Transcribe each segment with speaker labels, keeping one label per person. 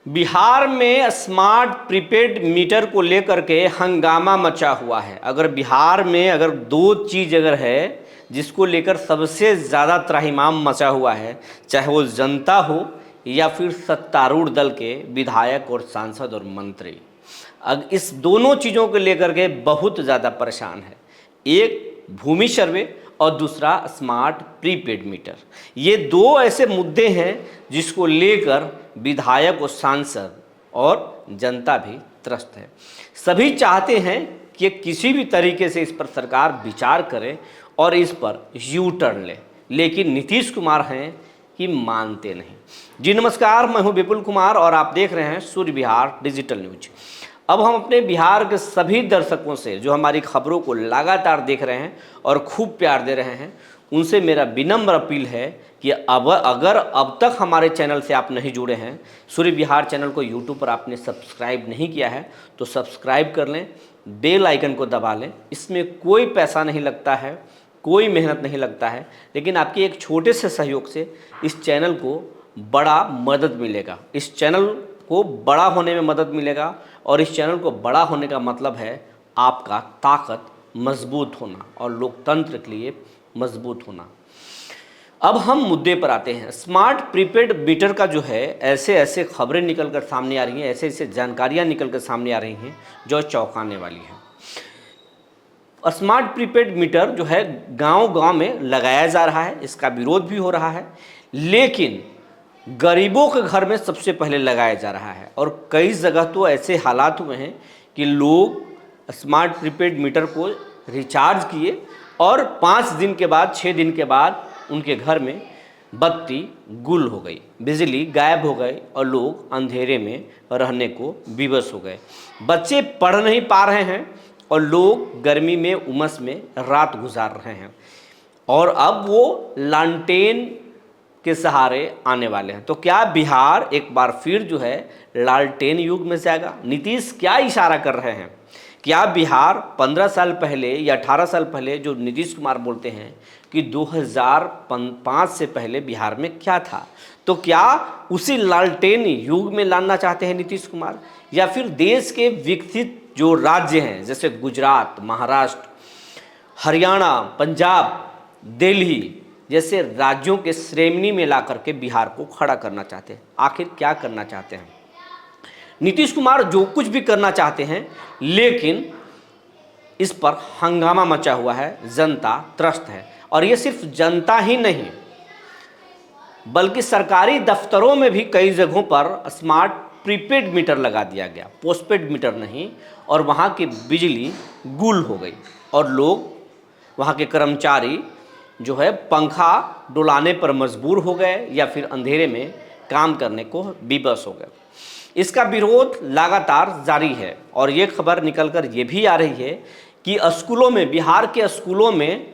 Speaker 1: बिहार में smart prepaid meter को लेकर के हंगामा मचा हुआ है। अगर बिहार में अगर दो चीज़ अगर है जिसको लेकर सबसे ज़्यादा त्राहिमाम मचा हुआ है, चाहे वो जनता हो या फिर सत्तारूढ़ दल के विधायक और सांसद और मंत्री, इस दोनों चीज़ों को लेकर के बहुत ज़्यादा परेशान है। एक भूमि सर्वे और दूसरा स्मार्ट प्रीपेड मीटर। ये दो ऐसे मुद्दे हैं जिसको लेकर विधायक और सांसद और जनता भी त्रस्त है। सभी चाहते हैं कि किसी भी तरीके से इस पर सरकार विचार करे और इस पर यू टर्न ले, लेकिन नीतीश कुमार हैं कि मानते नहीं। जी नमस्कार, मैं हूं विपुल कुमार और आप देख रहे हैं सूर्य विहार डिजिटल न्यूज। अब हम अपने बिहार के सभी दर्शकों से जो हमारी खबरों को लगातार देख रहे हैं और खूब प्यार दे रहे हैं, उनसे मेरा विनम्र अपील है कि अगर अब तक हमारे चैनल से आप नहीं जुड़े हैं, सूर्य विहार चैनल को यूट्यूब पर आपने सब्सक्राइब नहीं किया है तो सब्सक्राइब कर लें, बेल आइकन को दबा लें। इसमें कोई पैसा नहीं लगता है, कोई मेहनत नहीं लगता है, लेकिन आपके एक छोटे से सहयोग से इस चैनल को बड़ा मदद मिलेगा। इस चैनल को बड़ा होने में मदद मिलेगा और इस चैनल को बड़ा होने का मतलब है आपका ताकत मजबूत होना और लोकतंत्र के लिए मजबूत होना। अब हम मुद्दे पर आते हैं। स्मार्ट प्रीपेड मीटर का जो है ऐसे ऐसे खबरें निकल कर सामने आ रही हैं, ऐसे ऐसे जानकारियां निकल कर सामने आ रही हैं जो चौंकाने वाली हैं। स्मार्ट प्रीपेड मीटर जो है गांव-गांव में लगाया जा रहा है, इसका विरोध भी हो रहा है, लेकिन गरीबों के घर में सबसे पहले लगाया जा रहा है। और कई जगह तो ऐसे हालात हुए हैं कि लोग स्मार्ट प्रीपेड मीटर को रिचार्ज किए और 5 दिन के बाद 6 दिन के बाद उनके घर में बत्ती गुल हो गई, बिजली गायब हो गई और लोग अंधेरे में रहने को विवश हो गए। बच्चे पढ़ नहीं पा रहे हैं और लोग गर्मी में उमस में रात गुजार रहे हैं और अब वो लालटेन के सहारे आने वाले हैं। तो क्या बिहार एक बार फिर जो है लालटेन युग में जाएगा? नीतीश क्या इशारा कर रहे हैं? क्या बिहार 15 साल पहले या 18 साल पहले जो नीतीश कुमार बोलते हैं कि 2005 से पहले बिहार में क्या था, तो क्या उसी लालटेन युग में लाना चाहते हैं नीतीश कुमार, या फिर देश के विकसित जो राज्य हैं जैसे गुजरात, महाराष्ट्र, हरियाणा, पंजाब, दिल्ली जैसे राज्यों के श्रेणी में ला करके बिहार को खड़ा करना चाहते हैं? आखिर क्या करना चाहते हैं नीतीश कुमार? जो कुछ भी करना चाहते हैं, लेकिन इस पर हंगामा मचा हुआ है, जनता त्रस्त है। और ये सिर्फ जनता ही नहीं बल्कि सरकारी दफ्तरों में भी कई जगहों पर स्मार्ट प्रीपेड मीटर लगा दिया गया, पोस्टपेड मीटर नहीं, और वहाँ की बिजली गुल हो गई और लोग, वहाँ के कर्मचारी जो है पंखा डुलाने पर मजबूर हो गए या फिर अंधेरे में काम करने को विवश हो गए। इसका विरोध लगातार जारी है और ये खबर निकलकर ये भी आ रही है कि स्कूलों में, बिहार के स्कूलों में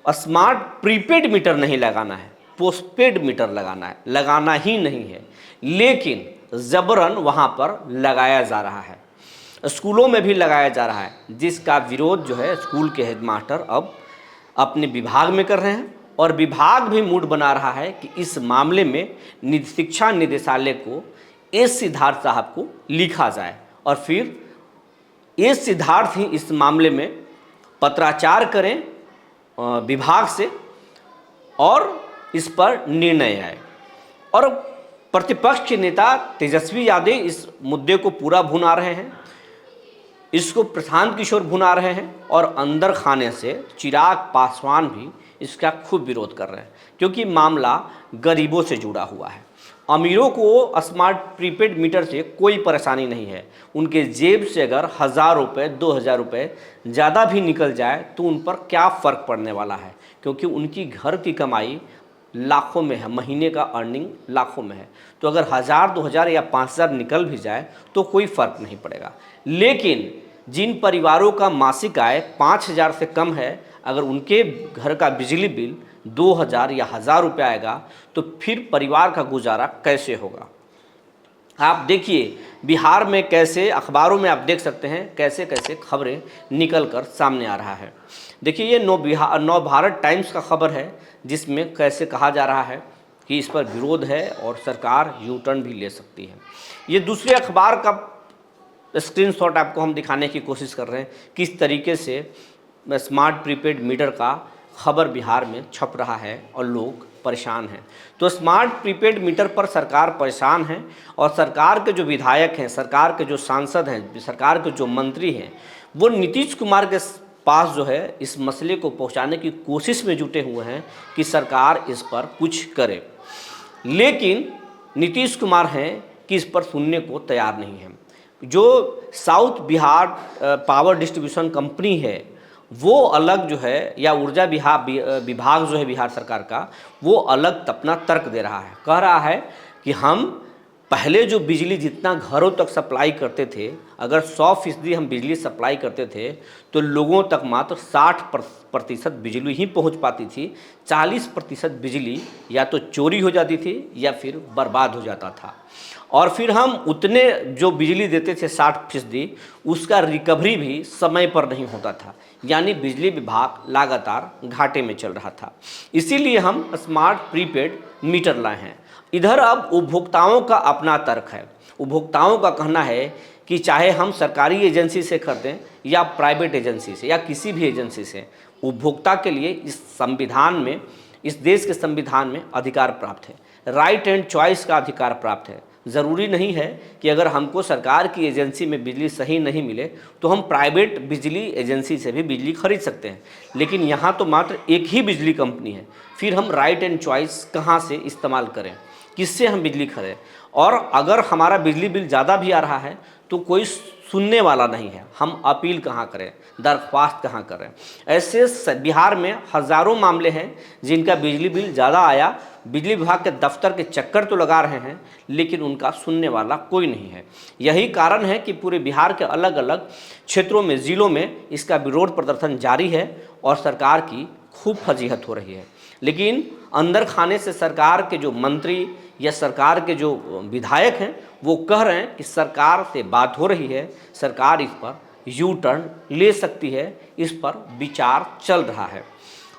Speaker 1: स्मार्ट प्रीपेड मीटर नहीं लगाना है, पोस्टपेड मीटर लगाना है, लगाना ही नहीं है, लेकिन जबरन वहाँ पर लगाया जा रहा है, स्कूलों में भी लगाया जा रहा है, जिसका विरोध जो है स्कूल के हेडमास्टर अब अपने विभाग में कर रहे हैं और विभाग भी मूड बना रहा है कि इस मामले में शिक्षा निदेशालय को एस सिद्धार्थ साहब को लिखा जाए और फिर एस सिद्धार्थ ही इस मामले में पत्राचार करें विभाग से और इस पर निर्णय आए। और प्रतिपक्ष के नेता तेजस्वी यादव इस मुद्दे को पूरा भुना रहे हैं, इसको प्रशांत किशोर भुना रहे हैं और अंदर खाने से चिराग पासवान भी इसका खूब विरोध कर रहे हैं, क्योंकि मामला गरीबों से जुड़ा हुआ है। अमीरों को स्मार्ट प्रीपेड मीटर से कोई परेशानी नहीं है, उनके जेब से अगर 1000 रुपये 2000 रुपये ज़्यादा भी निकल जाए तो उन पर क्या फ़र्क पड़ने वाला है, क्योंकि उनकी घर की कमाई लाखों में है, महीने का अर्निंग लाखों में है। तो अगर 1000 2000 या 5000 निकल भी जाए तो कोई फ़र्क नहीं पड़ेगा। लेकिन जिन परिवारों का मासिक आय 5000 से कम है, अगर उनके घर का बिजली बिल 2000 या 1000 रुपये आएगा तो फिर परिवार का गुजारा कैसे होगा? आप देखिए बिहार में कैसे अखबारों में आप देख सकते हैं कैसे कैसे खबरें निकल कर सामने आ रहा है। देखिए ये नव भारत टाइम्स का खबर है, जिसमें कैसे कहा जा रहा है कि इस पर विरोध है और सरकार यू टर्न भी ले सकती है। ये दूसरे अखबार का स्क्रीनशॉट आपको हम दिखाने की कोशिश कर रहे हैं किस तरीके से स्मार्ट प्रीपेड मीटर का खबर बिहार में छप रहा है और लोग परेशान हैं। तो स्मार्ट प्रीपेड मीटर पर सरकार परेशान है और सरकार के जो विधायक हैं, सरकार के जो सांसद हैं, सरकार के जो मंत्री हैं, वो नीतीश कुमार के पास जो है इस मसले को पहुंचाने की कोशिश में जुटे हुए हैं कि सरकार इस पर कुछ करे। लेकिन नीतीश कुमार हैं कि इस पर सुनने को तैयार नहीं है। जो south Bihar power distribution company है वो अलग जो है, या ऊर्जा विभाग जो है बिहार सरकार का, वो अलग अपना तर्क दे रहा है। कह रहा है कि हम पहले जो बिजली जितना घरों तक सप्लाई करते थे, अगर 100% हम बिजली सप्लाई करते थे तो लोगों तक मात्र 60% बिजली ही पहुंच पाती थी। 40% बिजली या तो चोरी हो जाती थी या फिर बर्बाद हो जाता था। और फिर हम उतने जो बिजली देते थे 60%, उसका रिकवरी भी समय पर नहीं होता था, यानी बिजली विभाग लगातार घाटे में चल रहा था। इसीलिए हम स्मार्ट प्रीपेड मीटर लाए हैं। इधर अब उपभोक्ताओं का अपना तर्क है। उपभोक्ताओं का कहना है कि चाहे हम सरकारी एजेंसी से खरीदें या प्राइवेट एजेंसी से या किसी भी एजेंसी से, उपभोक्ता के लिए इस संविधान में, इस देश के संविधान में अधिकार प्राप्त है, राइट एंड चॉइस का अधिकार प्राप्त है। ज़रूरी नहीं है कि अगर हमको सरकार की एजेंसी में बिजली सही नहीं मिले तो हम प्राइवेट बिजली एजेंसी से भी बिजली खरीद सकते हैं, लेकिन यहाँ तो मात्र एक ही बिजली कंपनी है। फिर हम राइट एंड चॉइस कहाँ से इस्तेमाल करें, किससे हम बिजली खरीदें? और अगर हमारा बिजली बिल ज़्यादा भी आ रहा है तो कोई सुनने वाला नहीं है, हम अपील कहाँ करें, दरख्वास्त कहाँ करें? ऐसे बिहार में हज़ारों मामले हैं जिनका बिजली बिल ज़्यादा आया, बिजली विभाग के दफ्तर के चक्कर तो लगा रहे हैं लेकिन उनका सुनने वाला कोई नहीं है। यही कारण है कि पूरे बिहार के अलग अलग क्षेत्रों में, ज़िलों में इसका विरोध प्रदर्शन जारी है और सरकार की खूब फजीहत हो रही है। लेकिन अंदर खाने से सरकार के जो मंत्री या सरकार के जो विधायक हैं वो कह रहे हैं कि सरकार से बात हो रही है, सरकार इस पर यू टर्न ले सकती है, इस पर विचार चल रहा है।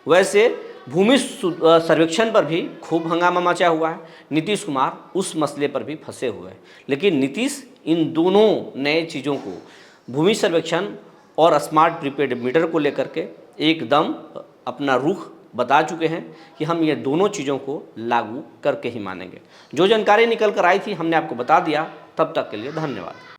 Speaker 1: वैसे भूमि सर्वेक्षण पर भी खूब हंगामा मचा हुआ है। नीतीश कुमार उस मसले पर भी फंसे हुए हैं, लेकिन नीतीश इन दोनों नए चीज़ों को, भूमि सर्वेक्षण और स्मार्ट प्रीपेड मीटर को लेकर के एकदम अपना रुख बता चुके हैं कि हम ये दोनों चीज़ों को लागू करके ही मानेंगे। जो जानकारी निकल कर आई थी हमने आपको बता दिया। तब तक के लिए धन्यवाद।